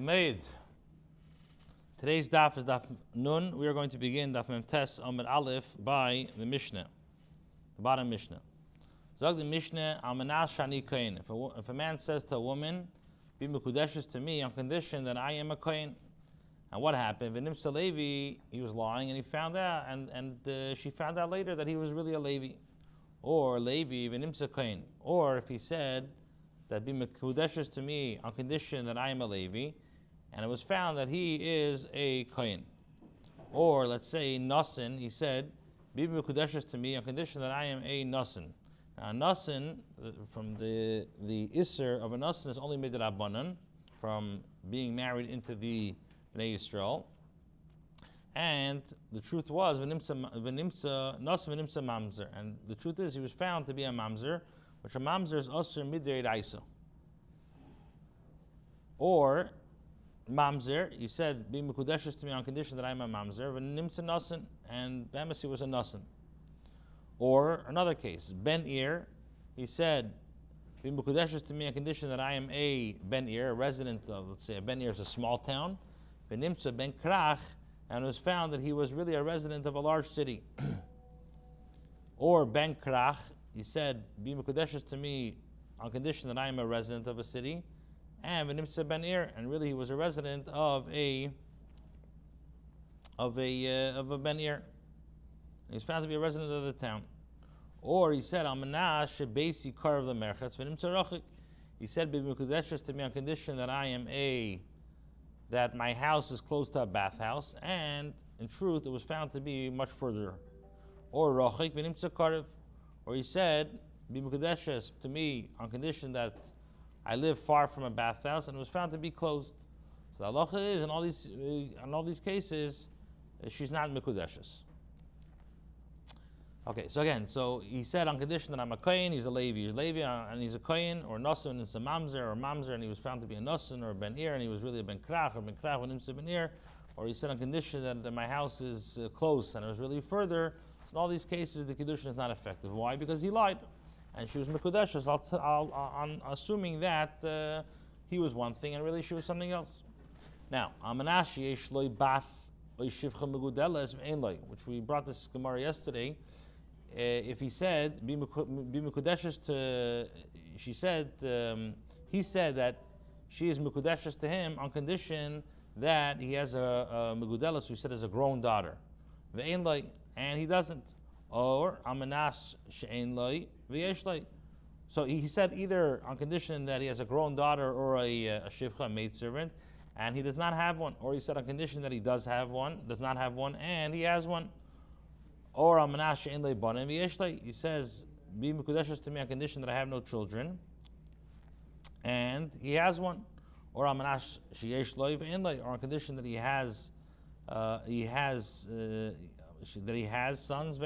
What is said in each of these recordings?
Made. Today's daf is daf nun. We are going to begin daf mem tes amud aleph by the Mishnah, the bottom Mishnah. Zog the Mishnah amanas shani kohen. If a man says to a woman, "Be mekudeshes to me on condition that I am a kohen," and what happened? V'nimtza Levi, he was lying, and he found out, and she found out later that he was really a Levi, or Levi v'nimtza kohen. Or if he said that be mekudeshes to me on condition that I am a Levi, and it was found that he is a kohen. Or let's say nasin, he said, be mekudeshes to me on condition that I am a nasin. Now nasin, from the isser of a nasin is only made rabbanan, from being married into the Bnei Yisrael. And the truth was v'nimtza nasin v'nimtza mamzer. And the truth is he was found to be a mamzer, which a mamzer is osir midrei raisa. Or mamzer, he said, be mekudeshes to me on condition that I'm a mamzer, v'nimtza nasin, and bemis he was a nasin. Or another case, ben ir, he said, be mekudeshes to me on condition that I am a ben ir, a resident of, let's say, a ben ir is a small town, v'nimtza ben krach, and it was found that he was really a resident of a large city. Or ben krach, he said, be mekudeshes to me on condition that I am a resident of a city, and v'nimtza ben ir, and really he was a resident of a ben ir. He was found to be a resident of the town. Or he said, Amanash shebesi kar of the merchatz v'nimtza rachik. He said, be mekudeshes to me on condition that I am that my house is close to a bathhouse, and in truth it was found to be much further. Or rachik v'nimtza karev. Or he said, be mekudeshes to me on condition that I live far from a bathhouse, and it was found to be closed. So the halacha is, in all these cases, she's not mekudeshes. Okay, so again, he said on condition that I'm a kohen, he's a Levi. He's a Levi and he's a kohen, or nasan and it's a mamzer, and he was found to be a nasan or a ben ir, and he was really a ben krach, or ben krach when it's a ben ir. Or he said on condition that my house is close, and it was really further. So in all these cases, the Kidushin is not effective. Why? Because he lied. And she was mekudeshes, I'm assuming that he was one thing and really she was something else. Now, amanash yesh loy bas loy shivcha megudeles ve'en loy, which we brought this Gemara yesterday. If he said be mekudeshes to, he said that she is mekudeshes to him on condition that he has a megudeles, who said is a grown daughter, ve'en loy, and he doesn't. Or amanas she'en loy v'yesh loy. So he said either on condition that he has a grown daughter or a shivcha, a maidservant, and he does not have one. Or he said on condition that he does not have one, and he has one. Or amanas she'en loy banim v'yesh loy. He says, be mekudeshes to me on condition that I have no children, and he has one. Or amanas she'yesh loy v'en loy, or on condition that he has sons,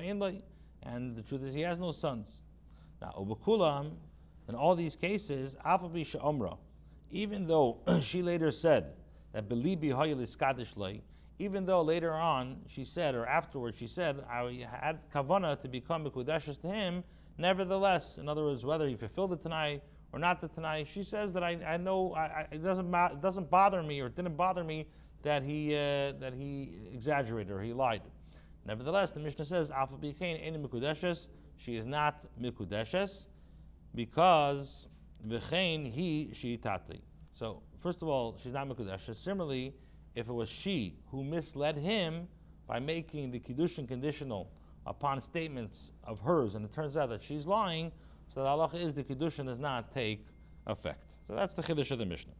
and the truth is he has no sons. Now, ubakulam, in all these cases, afabi she'omra, even though she later said that belibi hayil iskadish lay, even though later on she said, or afterwards she said, I had kavana to become mekudeshes to him, nevertheless, in other words, whether he fulfilled the Tanai or not the Tanai, she says that I know it doesn't bother me, or it didn't bother me that he exaggerated or he lied. Nevertheless, the Mishnah says, Alpha B'chein Ein Mikudeshes, she is not Mikudeshes, because V'chein she tati. So, first of all, she's not Mikudeshes. Similarly, if it was she who misled him by making the Kidushin conditional upon statements of hers, and it turns out that she's lying, so the halacha is the Kidushin does not take effect. So that's the Chiddush of the Mishnah.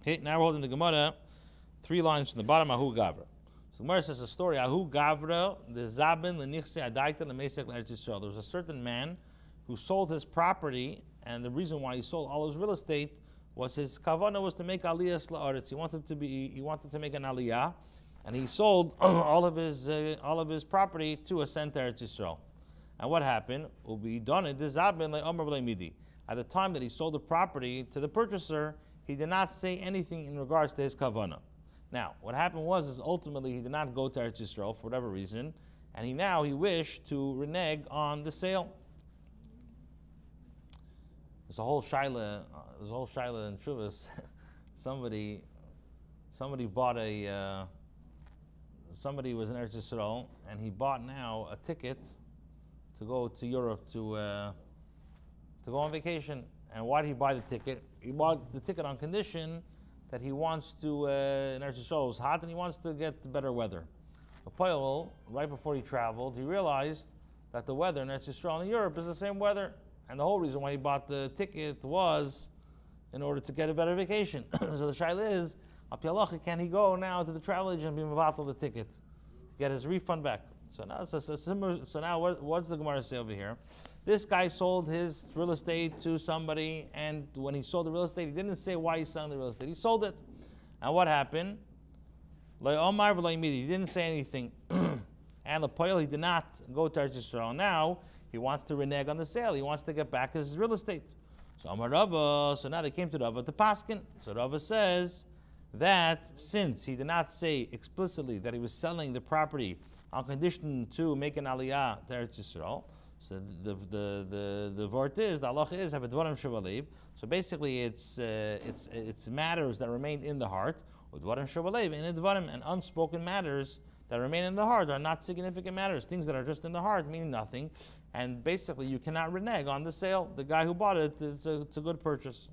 Okay, now we're holding the Gemara, 3 lines from the bottom, Ahu Gavra. So Gemara says a story, Ahu Gavra, the Zabin, Lenichse Adaita, Lemesek L'Eretz Yisrael. There was a certain man who sold his property, and the reason why he sold all his real estate was his kavanah was to make aliyah la'aretz. He wanted to make an aliyah, and he sold all of his property to ascend to Eretz Yisrael. And what happened? At the time that he sold the property to the purchaser, he did not say anything in regards to his kavanah. Now, what happened was ultimately he did not go to Eretz Yisrael for whatever reason, and he wished to renege on the sale. There's a whole shaila in Shuvas. Somebody somebody was in Eretz Yisrael, and he bought now a ticket to go to Europe to go on vacation. And why did he buy the ticket? He bought the ticket on condition that he wants to, in Eretz Yisrael it's hot, and he wants to get better weather. But right before he traveled, he realized that the weather in Eretz Yisrael and Europe is the same weather. And the whole reason why he bought the ticket was in order to get a better vacation. So the shaila is, can he go now to the travel agent and be mevatel the ticket to get his refund back? So now, what's the Gemara say over here? This guy sold his real estate to somebody, and when he sold the real estate, he didn't say why he's selling the real estate. He sold it. And what happened? He didn't say anything. And he did not go to Eretz Yisrael. Now he wants to renege on the sale. He wants to get back his real estate. So now they came to Rava to paskin. So Rava says that since he did not say explicitly that he was selling the property on condition to make an aliyah to Eretz Yisrael, so the vort is, the halacha is, have a dvarim shavalev. So basically it's matters that remain in the heart, or dvarim shavalev, in dvarim, and unspoken matters that remain in the heart are not significant matters. Things that are just in the heart mean nothing. And basically you cannot renege on the sale. The guy who bought it, it's a good purchase.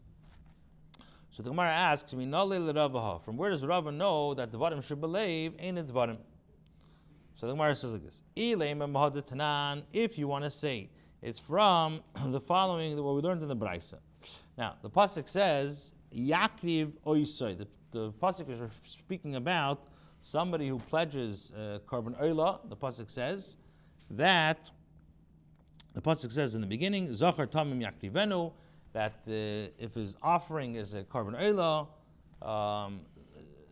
So the Gemara asks, from where does Rava know that dvarim shabalev ain't a dvarim? So the Gemara says like this: if you want to say it's from the following, what we learned in the Braisa. Now the pasuk says Yakriv Oisoy. The pasuk is speaking about somebody who pledges korban oila. The pasuk says that. The pasuk says in the beginning, Zachar Tamim Yakrivenu, that if his offering is a korban oila,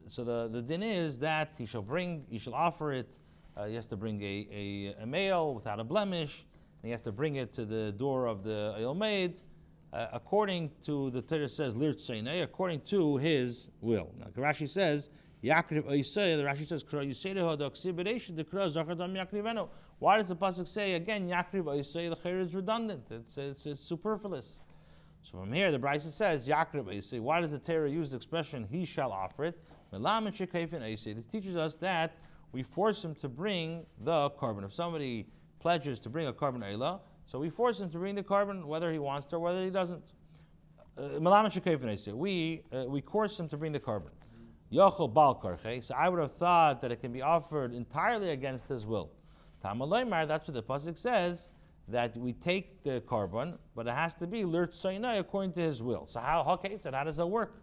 so the din is that he shall offer it. He has to bring a male without a blemish, and he has to bring it to the door of the oil maid, according to the Torah says Lirtzainei, according to his will. Now Rashi says Yakriv Oisei. The Rashi says Kra Yiseideho Doksibedation the Kra Zachar Tamim Yakrivenu. Why does the pasuk say again Yakriv Oisei? The Chayr is redundant. It's superfluous. So from here the Braisa says Yakriv Oisei. Why does the Torah use the expression he shall offer it? This teaches us that we force him to bring the korban. If somebody pledges to bring a korban eila, so we force him to bring the korban whether he wants to or whether he doesn't. We coerce him to bring the korban. So I would have thought that it can be offered entirely against his will. That's what the pasuk says, that we take the korban, but it has to be lirtzainai according to his will. So how does that work?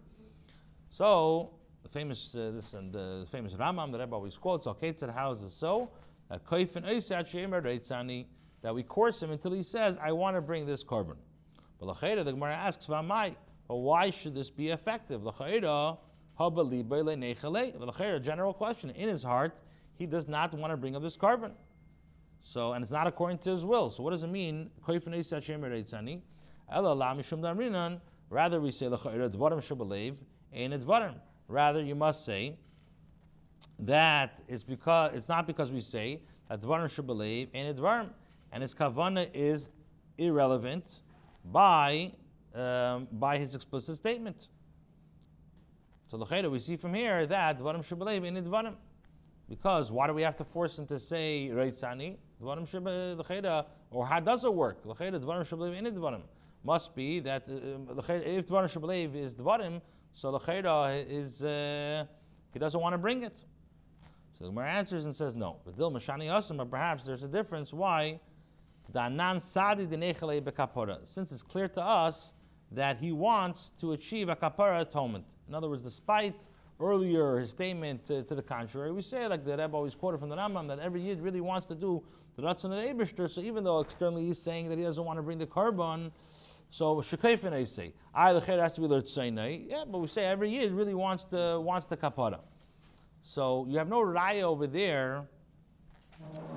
So the famous Rambam that everybody always quotes, how is it so? That we coerce him until he says, I want to bring this korban. But the Gemara asks, why should this be effective? A general question. In his heart, he does not want to bring up this korban. So, and it's not according to his will. So what does it mean? Rather we say rather you must say that it's not because we say that dvarim should believe in dvarim, and his kavanah is irrelevant by his explicit statement. So l'chayda, we see from here that dvarim should believe in dvarim, because why do we have to force him to say reitzani? Dvarim should l'chayda, or how does it work? L'chayda dvarim should believe in dvarim. Must be that if dvarim should believe is dvarim, so l'chayda is he doesn't want to bring it. So the Gemara answers and says no. But perhaps there's a difference. Why? Since it's clear to us that he wants to achieve a kapara atonement. In other words, despite earlier his statement to the contrary, we say, like the Rebbe always quoted from the Rambam, that every Yid really wants to do the Ratzon of the Eibishter. So even though externally he's saying that he doesn't want to bring the korban, so shekayfen I say, the cheder has to be l'rtzainai. Yeah, but we say every Yid really wants the kapara. So you have no raya over there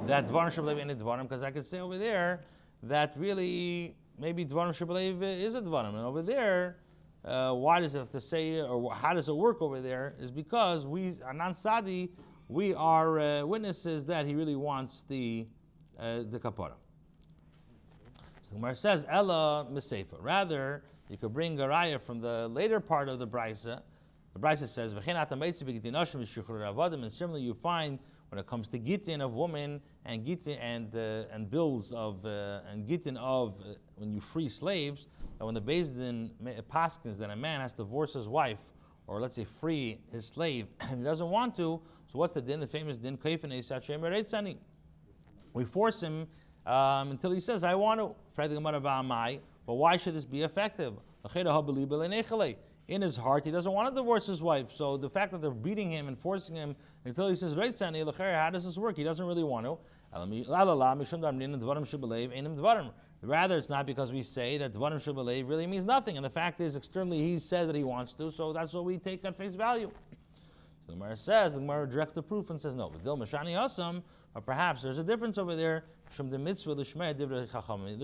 that dvarim shebelev in dvarim, because I could say over there that really maybe dvarim shebelev is a dvarim, and over there, why does it have to say, or how does it work over there? Is because we anan sadi, we are witnesses that he really wants the kapara. So the Gemara says ella misefa. Rather, you could bring a raya from the later part of the brisa. The Brisa says, and similarly you find when it comes to gitin of women and gitin and bills of and gitin of when you free slaves, that when the Beis Din paskins that a man has to divorce his wife, or let's say free his slave, and he doesn't want to, so what's the din? The famous din, we force him until he says, I want to. But why should this be effective? In his heart, he doesn't want to divorce his wife. So the fact that they're beating him and forcing him until he says, how does this work? He doesn't really want to. Rather, it's not because we say that Dvarim Shabalev really means nothing. And the fact is, externally, he said that he wants to, so that's what we take at face value. So the Gemara says, the Gemara directs the proof and says, no. But perhaps there's a difference over there. There's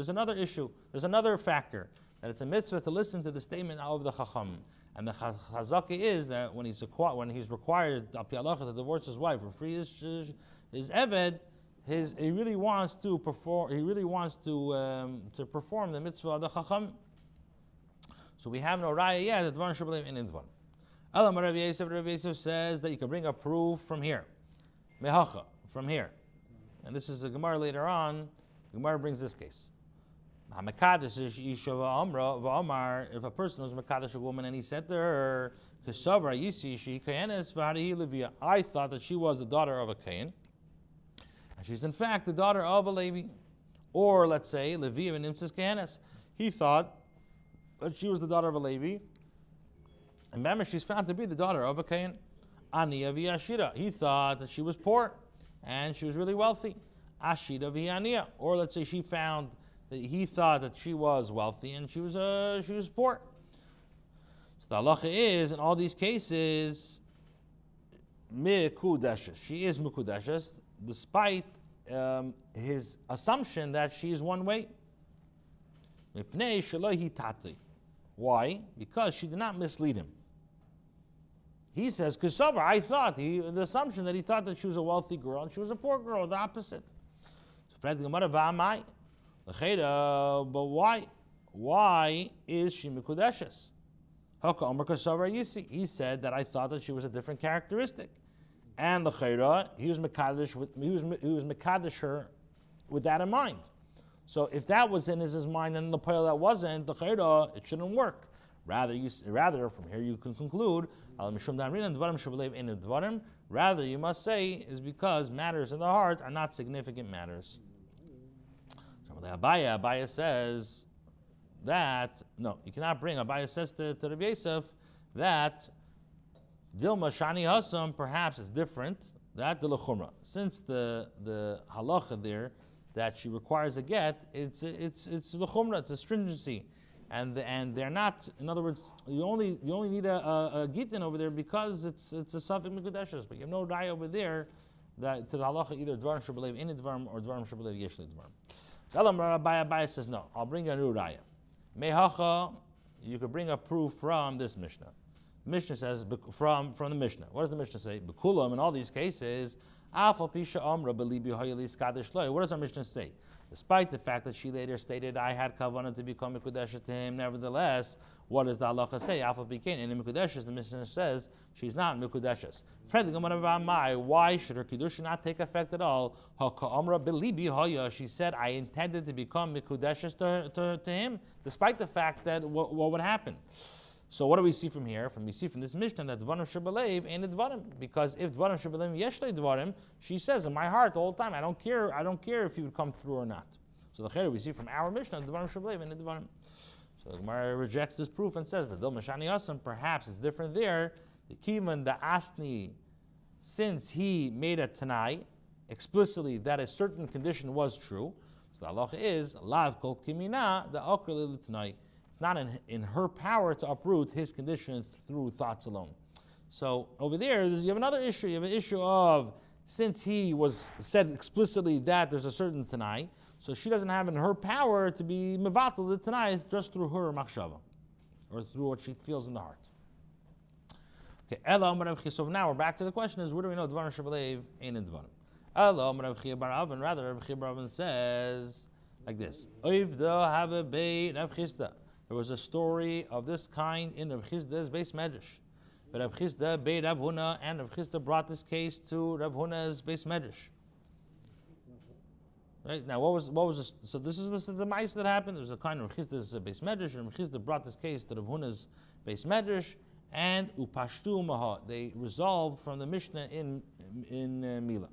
another issue. There's another factor. That it's a mitzvah to listen to the statement of the Chacham. And the Chazaka is that when he's required to divorce his wife or free his Eved, he really wants to perform. He really wants to perform the mitzvah of the Chacham. So we have no raya yet that Dvarim Shabalev in Dvarim. Rabbi Yosef says that you can bring a proof from here, mehacha from here, and this is a Gemara later on. The Gemara brings this case. If a person was Mekadesh a woman and he said to her, I thought that she was the daughter of a Kain, and she's in fact the daughter of a Levi. Or let's say, Levi and Nimtzis Kahanes. He thought that she was the daughter of a Levi, and remember, she's found to be the daughter of a Kain. Aniya v'Ashira. He thought that she was poor, and she was really wealthy. Ashira v'Aniya. Or let's say he thought that she was wealthy and she was poor. So the halacha is, in all these cases, mikudeshes. She is mikudeshes, despite his assumption that she is one way. Why? Because she did not mislead him. He says, "Kusavar." I thought the assumption that he thought that she was a wealthy girl and she was a poor girl, the opposite. So, but why? Why is she mikudeshes? He said that I thought that she was a different characteristic, and l'chayra he was mekadesh her with that in mind. So if that was in his mind and the pile that wasn't, l'chayra it shouldn't work. Rather from here you can conclude rather you must say is because matters in the heart are not significant matters. Abaya says that no, you cannot bring. Abaya says to Rabbi Yosef that Dilma Shani Hasam perhaps is different. That the lechumra, since the halacha there that she requires a get, it's lechumra, it's a stringency, and they're not. In other words, you only need a gitin over there because it's a safek mikudeshes, but you have no raya over there that to the halacha either dvarim shebelev in dvarim or dvarim shebelev yesh dvarim. Abaya says, no, I'll bring a new raya. Mehacha, you could bring a proof from this Mishnah. The Mishnah says, from the Mishnah. What does the Mishnah say? Bekulam, in all these cases, what does our Mishnah say? Despite the fact that she later stated, I had kavanah to become Mekudeshes to him, nevertheless, what does the halacha say? Alpha became in Mekudeshes, the Mishnah says, she's not Mekudeshes. Why should her Kidushin not take effect at all? She said, I intended to become Mekudeshes to him, despite the fact that what would happen. So what do we see from here? We see from this Mishnah that Dvarim Shebelev ain't Dvarim, because if Dvarim Shebelev Yeshle Dvarim, she says in my heart the whole time, I don't care if you would come through or not. So the Cheder we see from our Mishnah, Dvarim Shebelev ain't Dvarim. So the Gemara rejects this proof and says, V'dil Mashani Yasam, perhaps it's different there. The Kivan, the Asni, since he made a Tanai explicitly that a certain condition was true, so the halacha is Lav Kol Kimina, the Okreli Tanai. It's not in her power to uproot his condition through thoughts alone. So over there, you have another issue. You have an issue of, since he was said explicitly that there's a certain Tanai, so she doesn't have in her power to be mevatel the Tanai just through her machshava, or through what she feels in the heart. Okay, so now we're back to the question is, where do we know Dvarim Shebelev ain't in Dvarim? Rather, Rabbi Chia bar Avin says like this. There was a story of this kind in Rabbi Chizda's base medrash. but Rav Chisda bade Rav Huna, and Rav Chisda brought this case to Rav Huna's Beis Medrash. Right now, what was this? So this is the mice that happened. There was a kind of Rav Chisda's Beis Medrash, and Rav Chisda brought this case to Rav Huna's Beis Medrash, and upashtu maha. They resolved from the Mishnah in Mila.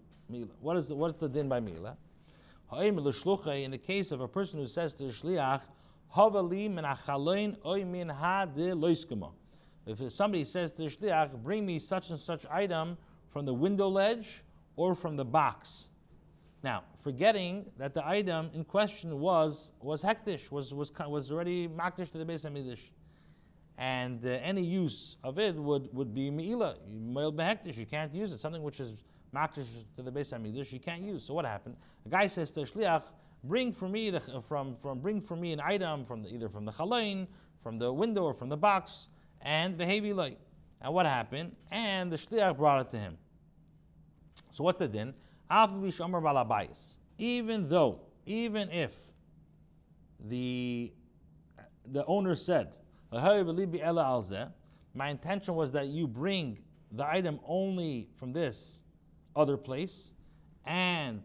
What's the din by Mila? In the case of a person who says to the shliach, havali min achaloin oy min ha de loiskema. If somebody says to the shliach, bring me such and such item from the window ledge or from the box. Now, forgetting that the item in question was hektish, was already makdish to the Beis HaMikdash, and any use of it would be meila, meil behektish. You can't use it. Something which is makdish to the Beis HaMikdash, you can't use. So what happened? A guy says to shliach, bring for me an item from either from the chalain, from the window, or from the box, and vehevi loy. And what happened? And the shliach brought it to him. So what's the din? Even if the owner said, my intention was that you bring the item only from this other place, and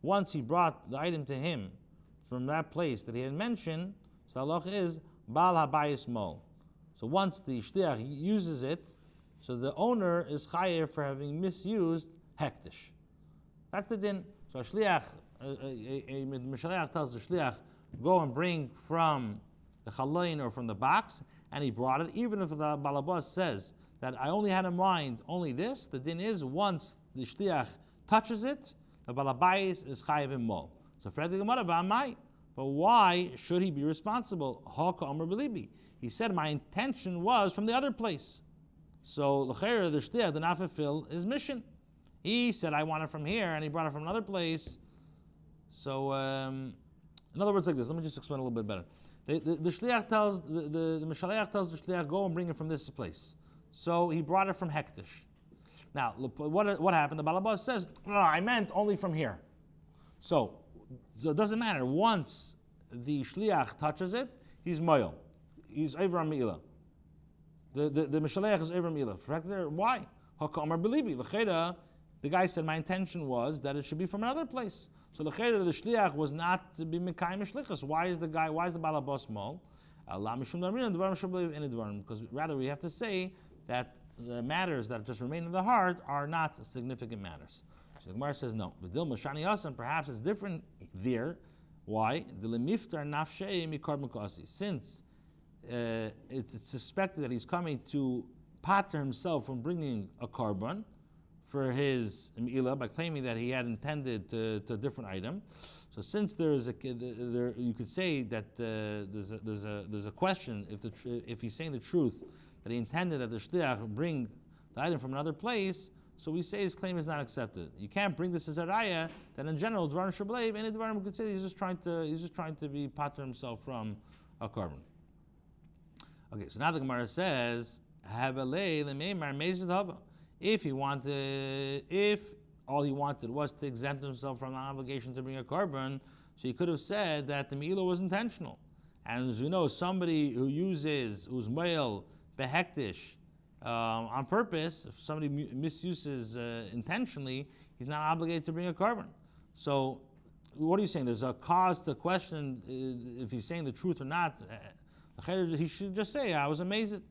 once he brought the item to him from that place that he had mentioned, so halacha is Baal Habayis Mol. So once the shliach uses it, so the owner is chayev for having misused hektish. That's the din. So a shliach tells the shliach, go and bring from the chalain or from the box, and he brought it, even if the balabas says that I only had in mind only this, the din is once the shliach touches it, the balabais is chayev in mol. So for the Gemara, but why should he be responsible? Haka Amr Belibi. He said, my intention was from the other place. So l'cheira, the shliach did not fulfill his mission. He said, I want it from here, and he brought it from another place. So, in other words, like this. Let me just explain a little bit better. The shliach tells the mishaleach tells the shliach, go and bring it from this place. So he brought it from hektish. Now, what happened? The balabas says, no, I meant only from here. So it doesn't matter. Once the shliach touches it, he's moyel. He's over on Me'ilah. The Mishaleach is over on Me'ilah. Why? Hakamar Belibi. L'cheda, the guy said, my intention was that it should be from another place. So l'cheda, the Shliach was not to be Mekayim Shlichus. Why is the Balabas Mol? Because rather we have to say that the matters that just remain in the heart are not significant matters. So the Gemara says no. Perhaps it's different there. Why? Since it's suspected that he's coming to pater himself from bringing a carbon for his me'ilah by claiming that he had intended to a different item. So since you could say that there's a question if he's saying the truth that he intended that the shliach bring the item from another place. So we say his claim is not accepted. You can't bring this as a raya that in general dvarim shableiv, any dvarim could say he's just trying to be pater himself from a carbon. Okay, so now the Gemara says, if all he wanted was to exempt himself from the obligation to bring a carbon, so he could have said that the me'ilah was intentional. And as we know, somebody who's male behektish on purpose, if somebody misuses intentionally, he's not obligated to bring a carbon. So what are you saying? There's a cause to question if he's saying the truth or not. He should just say, I was amazed. The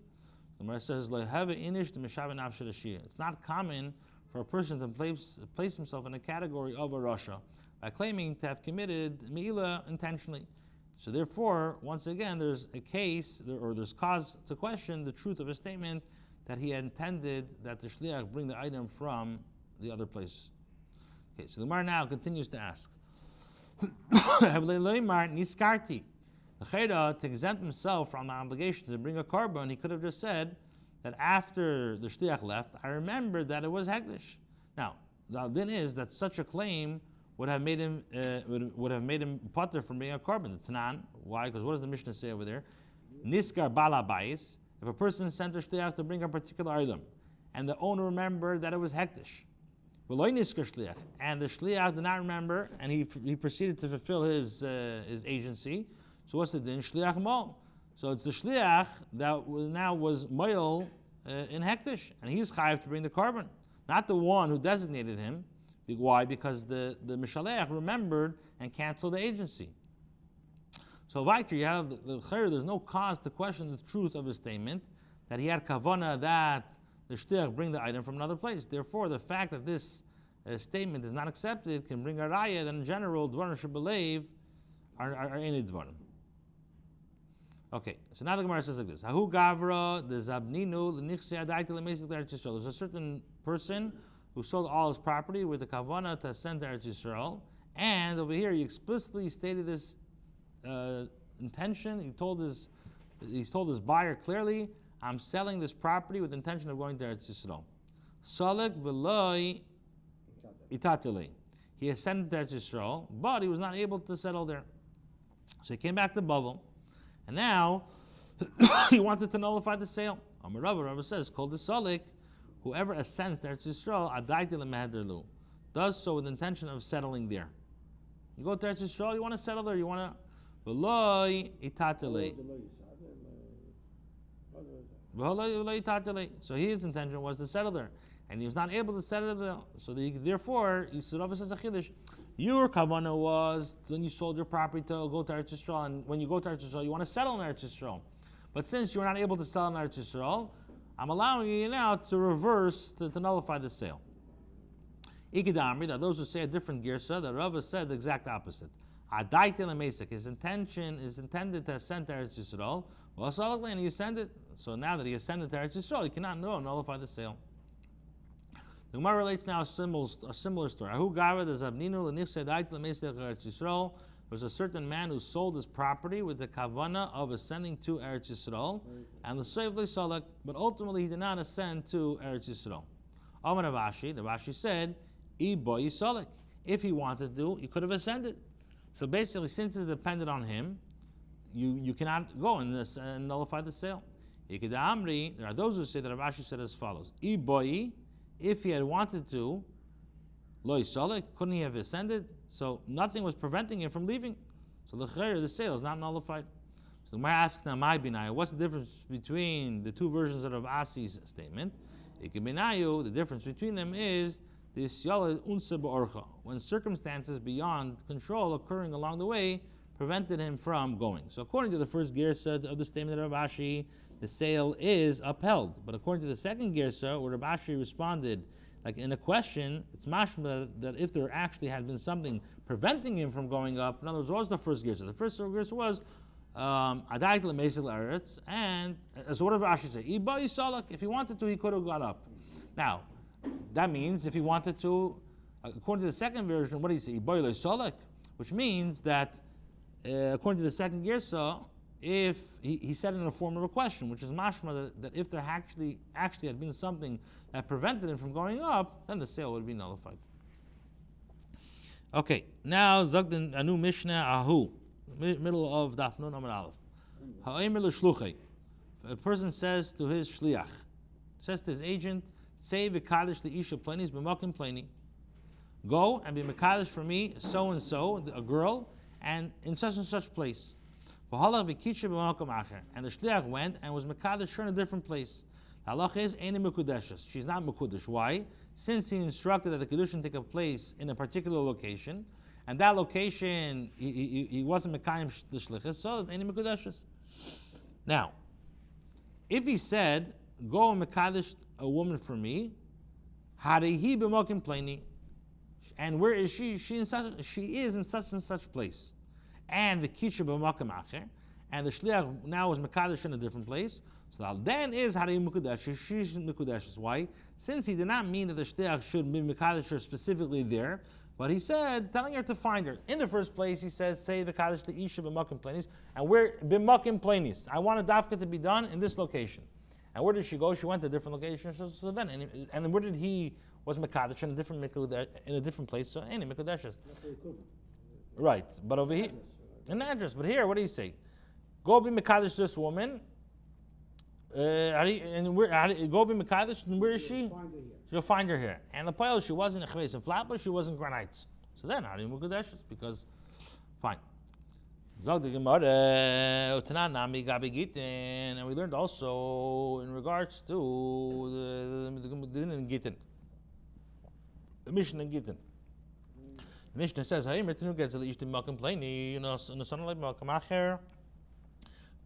Gemara says, it's not common for a person to place himself in a category of a rasha by claiming to have committed me'ilah intentionally. So therefore, once again, there's there's cause to question the truth of a statement that he had intended that the shliach bring the item from the other place. Okay, so the Gemara now continues to ask, niskarti. The chayda, to exempt himself from the obligation to bring a carbon, he could have just said that after the shliach left, I remembered that it was hektish. Now, the din is that such a claim would have made him pater from being a carbon. The Tanan, why? Because what does the Mishnah say over there? Niskar bala bayis. If a person sent a shliach to bring a particular item, and the owner remembered that it was hektish, and the shliach did not remember, and he proceeded to fulfill his agency, So what's the din? Shliach mo. So it's the shliach that now was moil in hektish, and he's chayav to bring the carbon, not the one who designated him. Why? Because the mishalech remembered and canceled the agency. So Vaiter, you have the chayyur, there's no cause to question the truth of his statement that he had kavana that the shliach bring the item from another place. Therefore, the fact that this statement is not accepted can bring a raya that in general dvarim should believe are any dvarim. Okay, so now the Gemara says like this: Hahu gavra the zabninu l'nichse adaita l'meisik l'Eretz Yisrael. There's a certain person who sold all his property with the kavana to send to Eretz Yisrael, and over here he explicitly stated this intention. He told his buyer clearly, "I'm selling this property with the intention of going to Eretz Yisrael." Salek v'loi itatule. He ascended to Eretz Yisrael, but he was not able to settle there. So he came back to Bavel, and now he wanted to nullify the sale. Amar Rava says, "Called the Salek, whoever ascends to Eretz Yisrael, adaiti lemehederlu, does so with the intention of settling there." You go to Eretz Yisrael, you want to settle there, you want to v'loi itatule. So his intention was to settle there, and he was not able to settle there. So therefore, Yisrael says a chiddush. Your kavanah was when you sold your property to go to Eretz Yisrael, and when you go to Eretz Yisrael, you want to settle in Eretz Yisrael. But since you were not able to sell in Eretz Yisrael, I'm allowing you now to reverse, to nullify the sale. Ikidamri, that those who say a different girsa, the Rava said the exact opposite. His intention is intended to ascend to Eretz Yisrael, and he ascended. So now that he ascended to Eretz Yisrael, he cannot nullify the sale. The Gemara relates now a similar story. There was a certain man who sold his property with the kavana of ascending to Eretz Yisrael, and the salak, but ultimately he did not ascend to Eretz Yisrael. Amar Ravashi, the Rashi said, if he wanted to, he could have ascended. So basically, since it depended on him, you cannot go and nullify the sale. There are those who say that Ravashi said as follows: if he had wanted to, lo yisalek, couldn't he have ascended? So nothing was preventing him from leaving. So the sale is not nullified. So the Gemara asks now, my binayu, what's the difference between the two versions of Asi's statement? The difference between them is when circumstances beyond control occurring along the way prevented him from going. So according to the first girsa of the statement of Rav Ashi, the sale is upheld. But according to the second girsa, where Rav Ashi responded like in a question, it's mashma that if there actually had been something preventing him from going up, in other words, what was the first girsa? The first girsa was adayit l'meisik l'eretz, and so what did Rav Ashi say? If he wanted to, he could have got up. Now, that means if he wanted to, according to the second version, what do you say? Which means that according to the second girsa, if he said it in the form of a question, which is mashma that if there actually had been something that prevented him from going up, then the sale would be nullified. Okay, now Zogdin Anu Mishnah Ahu, middle of Daf Nun Amar Aleph. Ha'omer l'shluchei. A person says to his shliach, says to his agent, say v'kadosh le'isha plenis b'makim pleni. Go and be mekadosh for me, so and so, a girl, and in such and such place. And the shliach went and was mekadosh her in a different place. The halacha is eini mekudeshes. She's not mekudesh. Why? Since he instructed that the Kidushin take place in a particular location, and that location he wasn't mekayim the shlichus, so it's eini mekudeshes. Now, if he said, "Go and mekadosh a woman for me," harihi b'makim pleni, and where is she? She is in such and such place. And the kisha b'makam acher, and the shliach now is mekadosh in a different place. So then is harihi mekudesh. She's mekudesh. Why? Since he did not mean that the shliach should be mekadosh her specifically there, but he said, telling her to find her. In the first place, he says, say mekadosh the isha b'makim plenis, and where b'makim plenis. I want a dafka to be done in this location. And where did she go? She went to a different location. So then, and then where did he was mekadosh in a different place? So any mekudeshes. Right, but over here, an address. But here, what do you say? Go be mekadosh this woman. And go be mekadosh. And where is she? She'll find her here. And the pile, she wasn't in Chves and Flatbush. She wasn't Granites. So then, how do you mekudeshes? Because, fine. Zog the Gemara, Utananami Gabi Gitin, and we learned also in regards to the din in Gitin, the Mishnah in Gitin. The Mishnah says, "Hey, Mertinu gets the ishtim malkim pleni, in the sunlight malkim acher."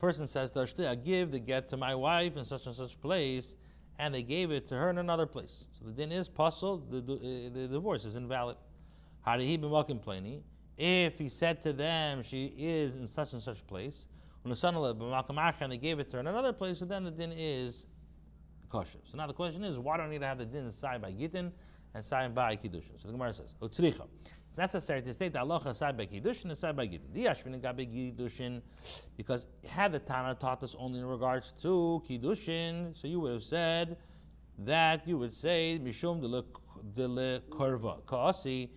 Person says to Ashti, "I give the get to my wife in such and such place," and they gave it to her in another place. So the din is puzzled. The divorce is invalid. How did he be malkim pleni? If he said to them, she is in such and such place, and they gave it to her in another place, so then the din is kosher. So now the question is, why do I need to have the din side by Gitin and side by Kidushin? So the Gemara says, it's necessary to state the halacha side by Kidushin and side by Gitin. Because had the Tana taught us only in regards to Kidushin, so you would have said that you would say, Mishum de le Korva, Kaasi,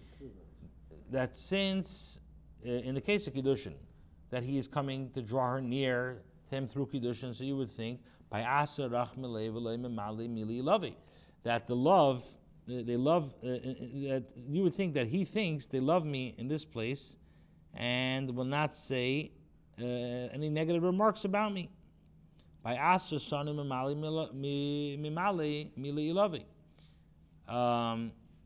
that since, in the case of Kiddushin, that he is coming to draw her near to him through Kiddushin, so you would think, by that the love, they love, that you would think that he thinks they love me in this place and will not say any negative remarks about me. By Asr Sanu Mimali Mili.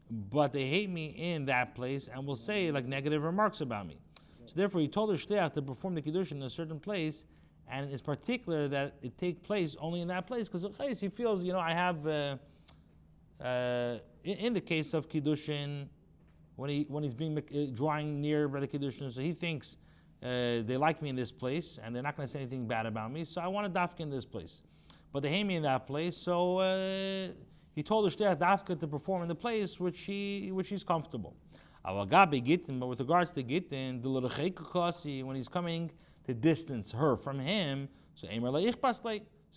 But they hate me in that place and will say like negative remarks about me. So therefore he told her shliach to perform the Kiddush in a certain place, and it's particular that it take place only in that place, because he feels, I have, in the case of Kiddushin, when he's being drawing near by the Kiddushin, so he thinks they like me in this place and they're not going to say anything bad about me, so I want to dafka in this place. But they hate me in that place, so he told the shliach dafka to perform in the place which he's comfortable. But with regards to Gitin, when he's coming to distance her from him, so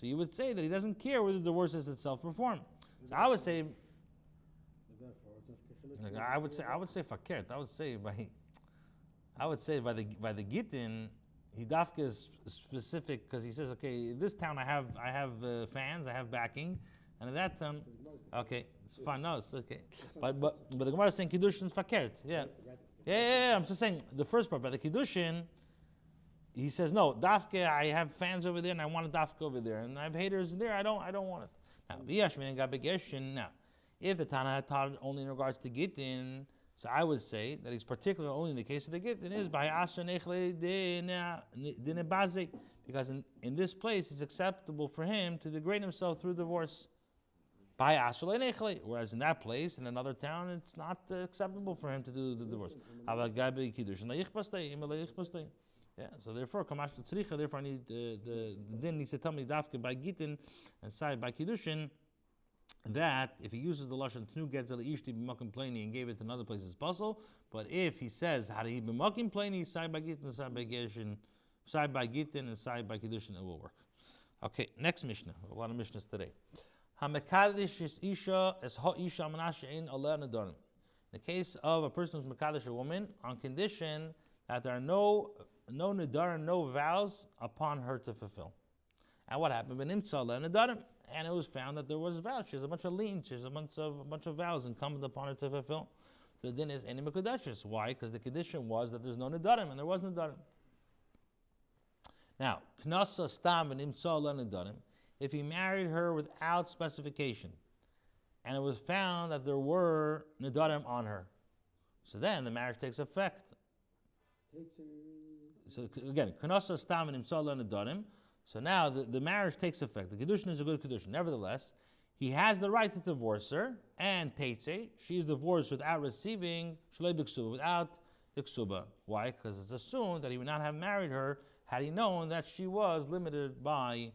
you would say that he doesn't care whether the divorce is itself performed. So I would say fakert. I would say by the Gitin, he dafka is specific because he says, okay, in this town I have fans, I have backing. And in that time, okay, it's fine. No, it's okay. But the Gemara is saying Kiddushin is fakert. Yeah. I'm just saying the first part. By the Kiddushin, he says no. Dafke, I have fans over there, and I want a dafke over there, and I have haters there. I don't want it. Now, if the Tana had taught only in regards to Gitin, so I would say that he's particular only in the case of the Gitin is by Asr Nechle Dinebazik, because in this place it's acceptable for him to degrade himself through divorce. Whereas in that place, in another town, it's not acceptable for him to do the divorce. Yeah, so therefore, therefore I need the din needs to tell me dafke by Gitin and side by Kiddushin, that if he uses the lashon tnu gets ishti b'makim pleni and gave it to another place, it's possible. But if he says how do he b'makim pleni side by Gitin, side by Gershon, side by Gitin and side by Kiddushin, it will work. Okay, next Mishnah. A lot of Mishnahs today. In the case of a person who's mekadesh a woman, on condition that there are no nedarim, no vows upon her to fulfill. And what happened? And it was found that there was vows. She has a bunch of liens. She has a bunch of vows incumbent upon her to fulfill. So the din is any mekudeshes. Why? Because the condition was that there's no nedarim, and there was nedarim. Now, knasa stam and imtza nedarim. If he married her without specification, and it was found that there were nedarim on her, so then the marriage takes effect. So again, kanasa stam and imsala nedarim. So now the marriage takes effect. The Kiddushin is a good Kiddushin. Nevertheless, he has the right to divorce her, and teitze, she is divorced without receiving shlei b'ksuba, without the ksuba. Why? Because it's assumed that he would not have married her had he known that she was limited by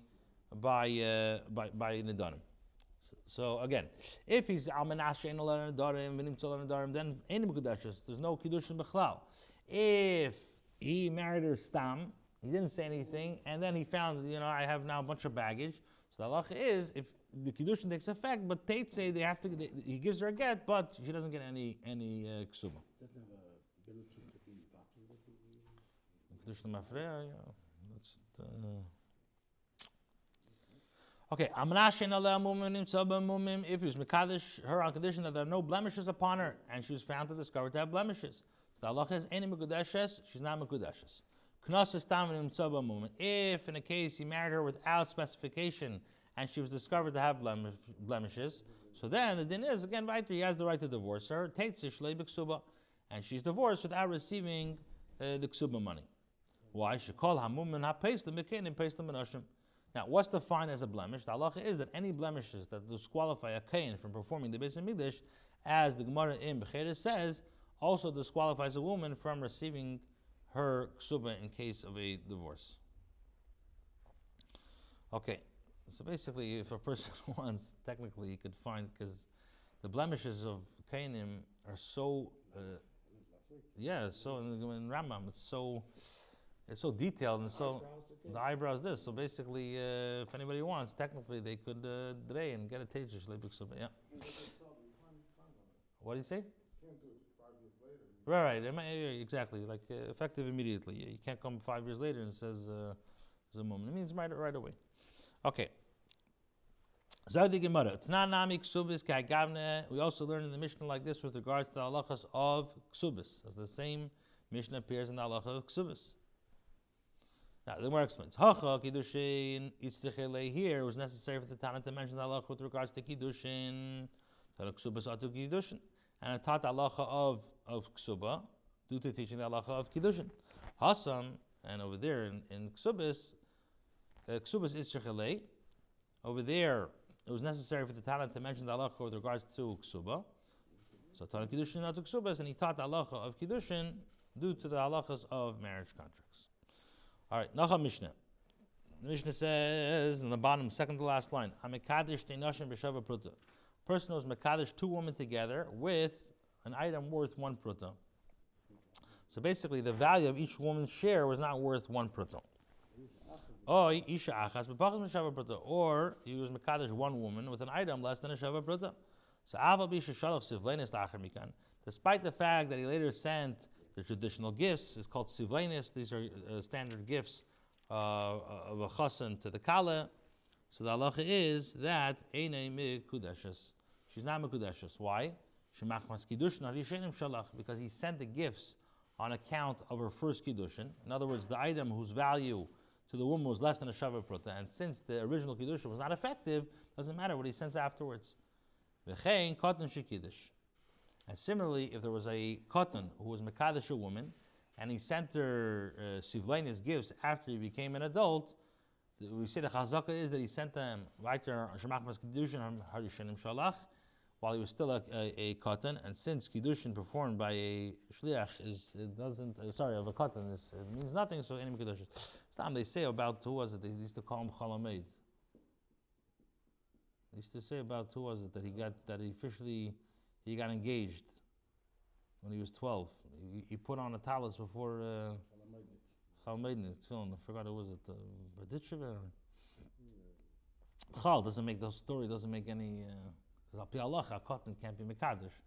nedarim. So again, if he's almanashe in nedarim, v'nim tzol nedarim, then any mekudeshes, there's no kiddushin b'chlal. If he married her stam, he didn't say anything, and then he found, I have now a bunch of baggage. So the halacha is, if the kiddushin takes effect, but teitze, he gives her a get, but she doesn't get any ksuba. Kiddushin mafreya, Okay, if he was mekadesh her on condition that there are no blemishes upon her, and she was found to discover to have blemishes, so the halacha is any mekudeshes, she's not mekudeshes. If in a case he married her without specification and she was discovered to have blemishes, so then the din is again right. He has the right to divorce her. And she's divorced without receiving the ksuba money. Why? Now, what's defined as a blemish? The halacha is that any blemishes that disqualify a kain from performing the Beis Hamikdash, as the Gemara in Becheres says, also disqualifies a woman from receiving her ksuba in case of a divorce. Okay, so basically, if a person wants, technically, he could find, because the blemishes of kainim are so, so in Rambam, it's so detailed and so the eyebrows this. So basically, if anybody wants, technically they could delay and get a tejish lebik suba. Yeah. What do you say? Can't do it 5 years later. Right, exactly. Like effective immediately. You can't come 5 years later and says there's a moment. It means right away. Okay. We also learned in the Mishnah like this with regards to the halachas of ksubis, as the same Mishnah appears in the halacha of ksubis. Now, the Gemara explains. Hacha Kidushin Itzrichele here was necessary for the Tana to mention the halacha with regards to Kidushin. Ksubas atu Kidushin. And it taught the halacha of Ksuba due to teaching the halacha of Kidushin. Hasam, and over there in Ksubas Itzrichele, over there it was necessary for the Tana to mention the halacha with regards to Ksuba. So taught Kidushin atu Ksubas, and he taught the halacha of Kidushin due to the halachas of marriage contracts. All right, Nachal Mishnah. The Mishnah says in the bottom, second to last line, Hamekadish Teinashim B'Shava Pruta. Person who was Mekadesh, two women together with an item worth 1 pruta. So basically, the value of each woman's share was not worth 1 pruta. Or Isha Achas B'Pachas B'Shava Pruta. Or he was Mekadesh one woman with an item less than a Shava Pruta. So Aval Bisha Shalach Sivlenis La'achar Mikan. Despite the fact that he later sent the traditional gifts, is called sivlenis. These are standard gifts of a chassan to the kala. So the halacha is that einay mikudeshes. She's not mikudeshes. Why? Shemachmas kiddushin harishenim shalach, because he sent the gifts on account of her first kiddushin. In other words, the item whose value to the woman was less than a shava prota, and since the original kiddushin was not effective, doesn't matter what he sends afterwards. V'chein katan shekiddush. And similarly, if there was a katan who was mekadesh a woman, and he sent her sivlenis gifts after he became an adult, we say the chazaka is that he sent them weiter shemachmas kiddushin harishenim shalach while he was still a katan, and since kiddushin performed by a shliach of a katan it means nothing, so any kiddushin. They say about who was it? They used to call him chalamed. They used to say about who was it that he got engaged when he was 12. He put on a talus before Chalmeidin. I forgot who was it. Baditchever. Chal doesn't make the story. Doesn't make any. Because al pi halacha, cotton can't be mekadosh.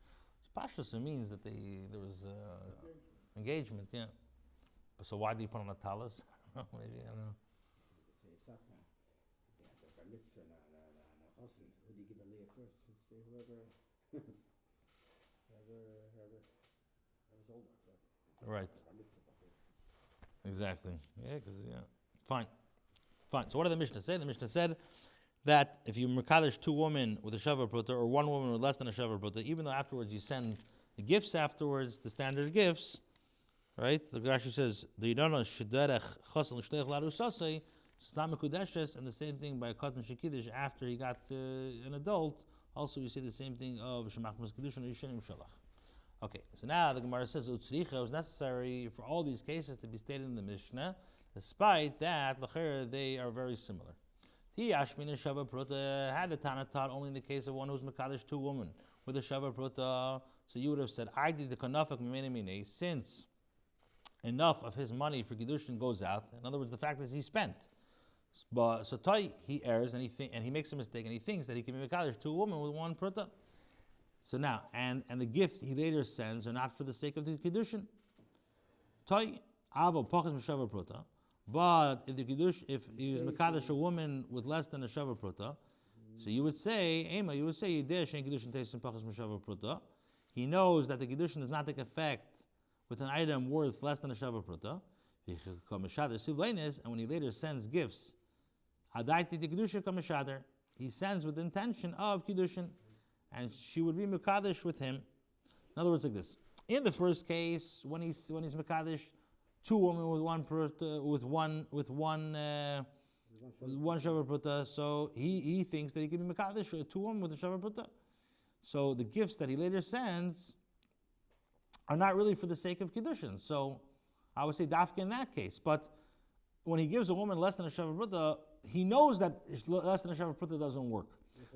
Pashtus means that there was engagement. Yeah. So why did he put on a talus? Maybe I don't know. Right. Exactly. Fine. So what did the Mishnah say? The Mishnah said that if you mekadesh two women with a shava prota or one woman with less than a shava prota, even though afterwards you send the gifts afterwards, the standard gifts, right? The Rashi says the yidana shederech chassan l'shteich larusasei. It's not mekudeshes, and the same thing by katan shekidish after he got an adult. Also, we see the same thing of shemachmas kiddushin yishenim shalach. Okay, so now the Gemara says utzricha was necessary for all these cases to be stated in the Mishnah, despite that l'cher they are very similar. Ti ashmin and shava prota had the Tana taught only in the case of one who's mekadesh two women with a shava prota. So you would have said, I did the kanafak mimene, since enough of his money for kiddushin goes out. In other words, the fact is he spent. But so he errs and he makes a mistake and he thinks that he can be mekadesh two women with one prota. So now, and the gift he later sends are not for the sake of the kiddushin. Toy avo pachas m'shava prota. But if he was mekadesh a woman with less than a shava prota, so you would say, Ema, yidesh and kiddushin teisim pachas m'shava prota. He knows that the kiddushin does not take effect with an item worth less than a shava prota. And when he later sends gifts, he sends with the intention of Kiddushin, and she would be Mekadesh with him. In other words, like this. In the first case, when he's Mekadesh, two women with one shavar pruta, so he thinks that he can be Mekadesh two women with a shavar pruta. So the gifts that he later sends are not really for the sake of Kiddushin. So I would say dafka in that case. But when he gives a woman less than a shavar pruta, he knows that less than a shavar pruta doesn't work.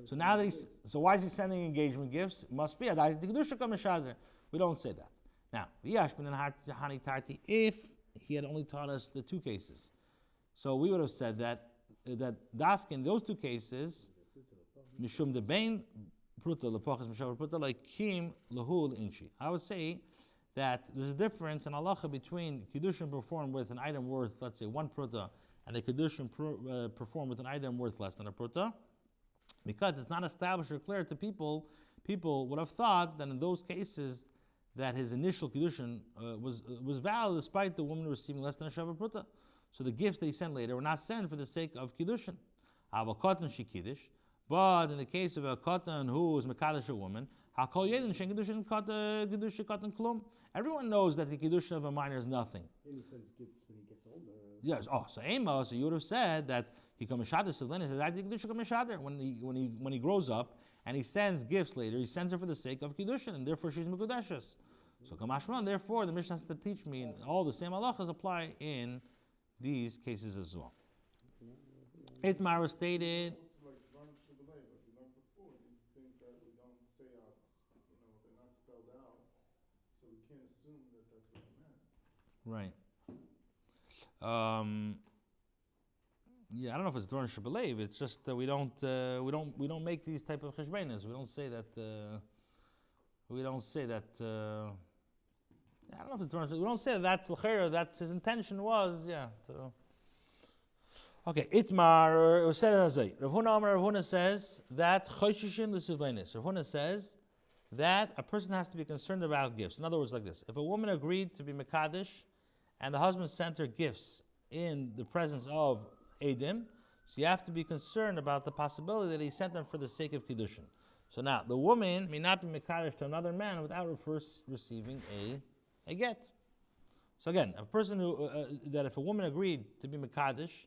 So now that so why is he sending engagement gifts? It must be we don't say that. Now, if he had only taught us the two cases, so we would have said that dafka in those two cases, mishum de bein pruta lepachas mishavar pruta like kim lahul inchi. I would say that there's a difference in halacha between kiddushin performed with an item worth, let's say, one pruta, and a kiddushin performed with an item worth less than a pruta, because it's not established or clear to people. People would have thought that in those cases that his initial kiddushin was valid despite the woman receiving less than a shavar pruta. So the gifts that he sent later were not sent for the sake of kiddushin. Aval katan she kiddush, but in the case of a katan who is mekadesh a woman, everyone knows that the kiddushin of a minor is nothing. And he sends gifts when he gets older. Yes. Oh, so Amos, so you would have said that he comes when he grows up and he sends gifts later, he sends her for the sake of kiddushin, and therefore she's mekudeshes. So kamashman, therefore the Mishnah has to teach me, and all the same halachas apply in these cases as well. Itmar was stated. Like Ron Shabbalay, like we learned before, these things that we don't say out, they're not spelled out, so we can't assume that that's what he meant. Right. Yeah, I don't know if it's Dron Shabalev. It's just that we don't make these type of cheshbenas. We don't say that. I don't know if it's Dron. We don't say that l'chera. That his intention was. Yeah. Okay. Itmar or said as Rav Huna says that choshishin l'sivleinis. Rav Huna says that a person has to be concerned about gifts. In other words, like this: if a woman agreed to be mekadesh, and the husband sent her gifts in the presence of Edim, so you have to be concerned about the possibility that he sent them for the sake of Kiddushin. So now, the woman may not be Mekadesh to another man without first receiving a get. So again, a person who, that if a woman agreed to be Mekadesh,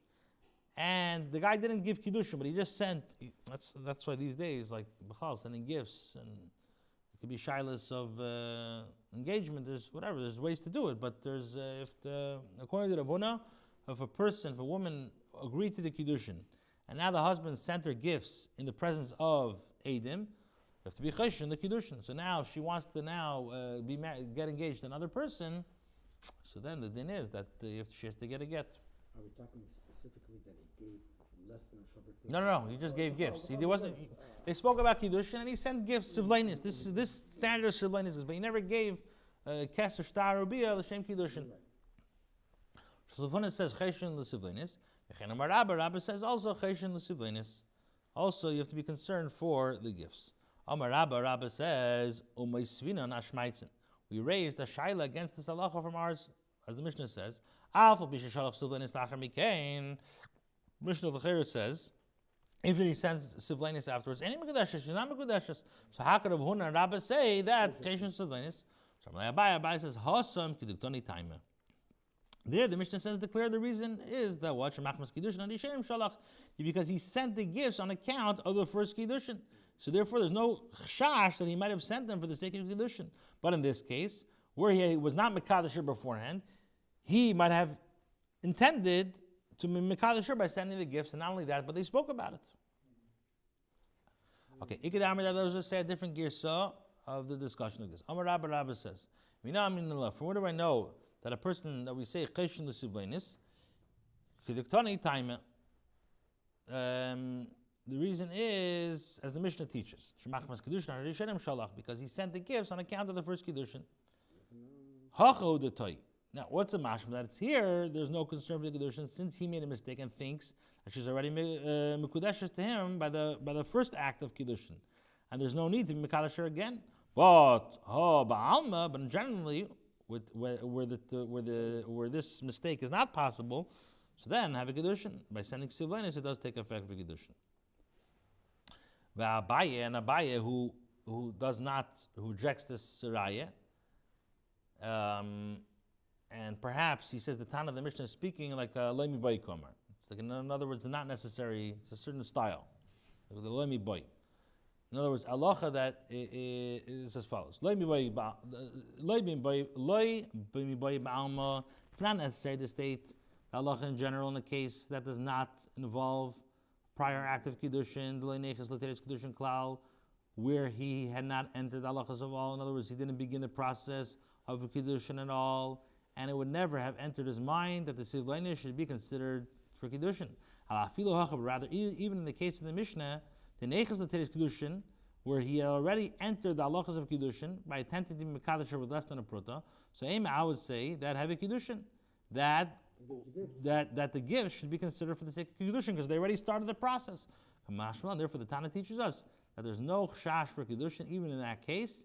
and the guy didn't give Kiddushin, but he just sent, that's why these days, like B'chal, sending gifts, and it could be shilas of engagement, there's ways to do it, but there's, according to Rav Huna, if a woman agreed to the Kiddushin, and now the husband sent her gifts in the presence of Edim, you have to be chesed in the Kiddushin. So now, if she wants to get engaged to another person, so then the din is that she has to get a get. Are we talking specifically that he gave less than a shavar? No, he just gave gifts. They spoke about Kiddushin, and he sent gifts, Sivleinis. This standard Sivleinis, but he never gave Keser, Shtar, or Bia, L'Shem Kiddushin. So the Huna says Cheshin l'Sivleinis. Rabbi says also Cheshin l'Sivleinis. Also, you have to be concerned for the gifts. Amar Rabbi says Umaisvina nashmaitzin. We raised a shaila against this halacha from ours, as the Mishnah says. Alfal b'sheshalach Sivleinis lachar mikein. Mishnah L'Cheir says, if he sends Sivleinis afterwards, any mekudeshes, she's not mekudeshes. So how could Huna and Rabbi say that Cheshin Sivleinis? So Abai says Hasam kiduktoni taima. There, the Mishnah says, declare the reason is that what? Because he sent the gifts on account of the first Kiddushin. So therefore, there's no chash that he might have sent them for the sake of Kiddushin. But in this case, where he was not Mekadesher beforehand, he might have intended to be Mekadesher by sending the gifts, and not only that, but they spoke about it. Okay, Ikadamar, that was just say a different girsa of the discussion of this. Amar Rabbi says, from where do I know that a person that we say Cheshin l'Sivleinis, Kiduktani Taima, the reason is, as the Mishnah teaches, Shemachmas Kiddushin Harishanim Shalach, because he sent the gifts on account of the first Kiddushin. Hacho Detoy. Now, what's a mashma? That it's here, there's no concern for the Kiddushin, since he made a mistake and thinks that she's already Mekudeshes to him by the first act of Kiddushin. And there's no need to be Mekadesh her again. But generally, where this mistake is not possible, so then have a Kidushin. By sending Sivlenis, it does take effect for Kidushin. Abaye, who rejects this Raya, and perhaps he says the Tana of the Mishnah is speaking like a Lemi Boy Komer. It's like, in other words, not necessary, it's a certain style. Like the Lemi Boy. In other words, halacha that is as follows: Loi mi boy ba'alma. It's not necessary to state the halacha in general in a case that does not involve prior active kiddushin, the neiches l'teres kiddushin klal, where he had not entered the halachas of all. In other words, he didn't begin the process of a kiddushin at all, and it would never have entered his mind that the sivleinish should be considered for kiddushin. Rather, even in the case of the Mishnah, the neiches l'teres kiddushin, where he had already entered the halachas of kiddushin by attempting to be mekadosh with less than a pruta. So I would say that have a kiddushin, that the gifts should be considered for the sake of kiddushin because they already started the process. Therefore, the Tana teaches us that there's no chash for kiddushin even in that case,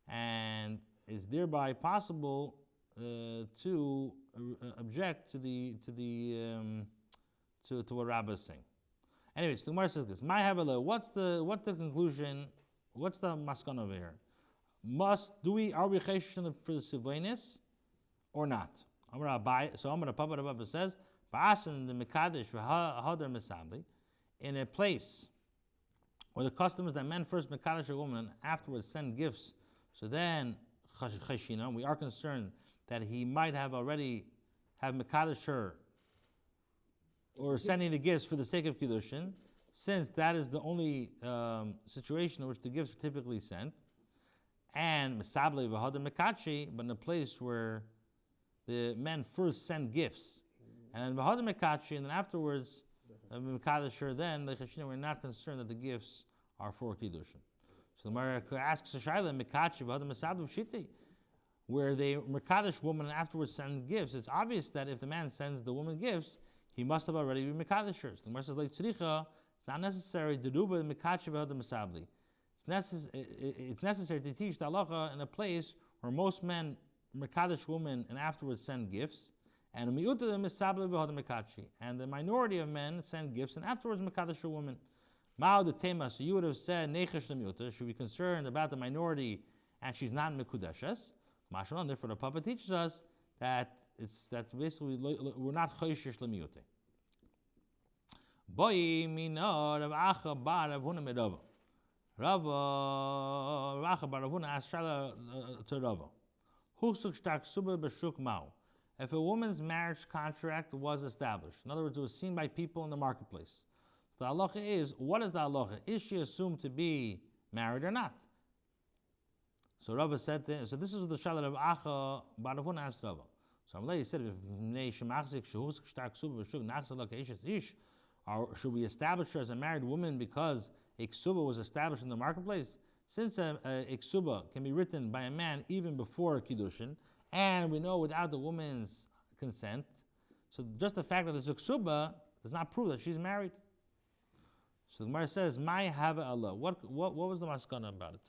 and is thereby possible to object to what Rabbah is saying. Anyways, the Gemara says this: My Havela, what's the conclusion? What's the maskana over here? Are we cheshin for the sivlenis or not? So Amar Papa Rabba says, Ba'asan the Mekadesh v'hadar mesabli, in a place where the custom is that men first Mekadesh a woman and afterwards send gifts. So then cheshina, we are concerned that he might have already have Mekadesh her or sending the gifts for the sake of Kiddushin, since that is the only situation in which the gifts are typically sent, and Mesable v'hadar Mekachi, but in a place where the men first send gifts, and v'hadar Mekachi, and then afterwards Mekadosh, then the Cheshina, we're not concerned that the gifts are for Kiddushin. So the Gemara asks a Shaila, Mekachi v'hadar Mesable Pshiti, where they Mekadosh woman and afterwards send gifts. It's obvious that if the man sends the woman gifts, he must have already been Mekadeshers. The Gemara says, like Tzricha, it's not necessary to do but Mekachi v'hadar Mesabli. It's necessary to teach the halacha in a place where most men Mekadesh women and afterwards send gifts, and the minority of men send gifts and afterwards Mekadesh a woman. So you would have said should be concerned about the minority and she's not Mekudeshes. Therefore the Papa teaches us that basically we're not choishish lemiyute. Boy mina Rav Acha bar Rav Huna medava. Rav Acha bar Rav Huna asked Shala to Rava. If a woman's marriage contract was established, in other words, it was seen by people in the marketplace, so the halacha is, what is the halacha? Is she assumed to be married or not? So Rava said to him, so this is the Shala of Acha bar Rav Huna asked Rava. So Amalei said, should we establish her as a married woman because a ksuba was established in the marketplace? Since a ksuba can be written by a man even before kiddushin, and we know without the woman's consent, so just the fact that there's a ksuba does not prove that she's married. So the Gemara says, "My have Allah." What was the maskana about it?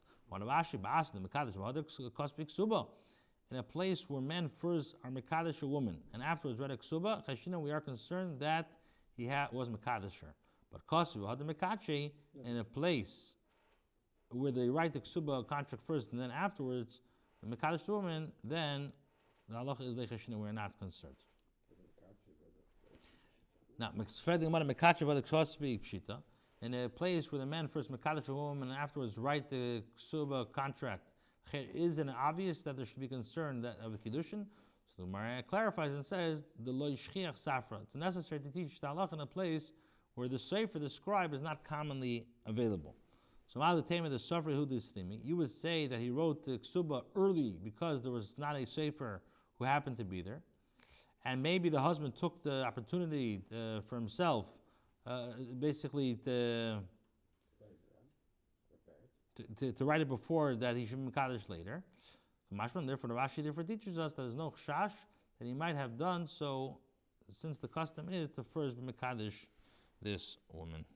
In a place where men first are mekadesh a woman and afterwards read a ksuba, cheshina, we are concerned that he was mekadesh her. But kosu had the mekache in a place where they write the ksuba contract first and then afterwards the mekadesh woman, then the halacha is leichashina, we're not concerned. Now, in a place where the men first mekadesh a woman and afterwards write the ksuba contract, isn't it obvious that there should be concern of a kiddushin? So the Gemara clarifies and says the lo yishchiach safra. It's necessary to teach the halacha in a place where the sefer, the scribe, is not commonly available. So the tema the sefer who dislimi, you would say that he wrote the ksuba early because there was not a sefer who happened to be there, and maybe the husband took the opportunity for himself, basically to write it before that he should be mekadesh later. Therefore, the Rashi teaches us that there's no chash that he might have done so, since the custom is to first be mekadesh this woman.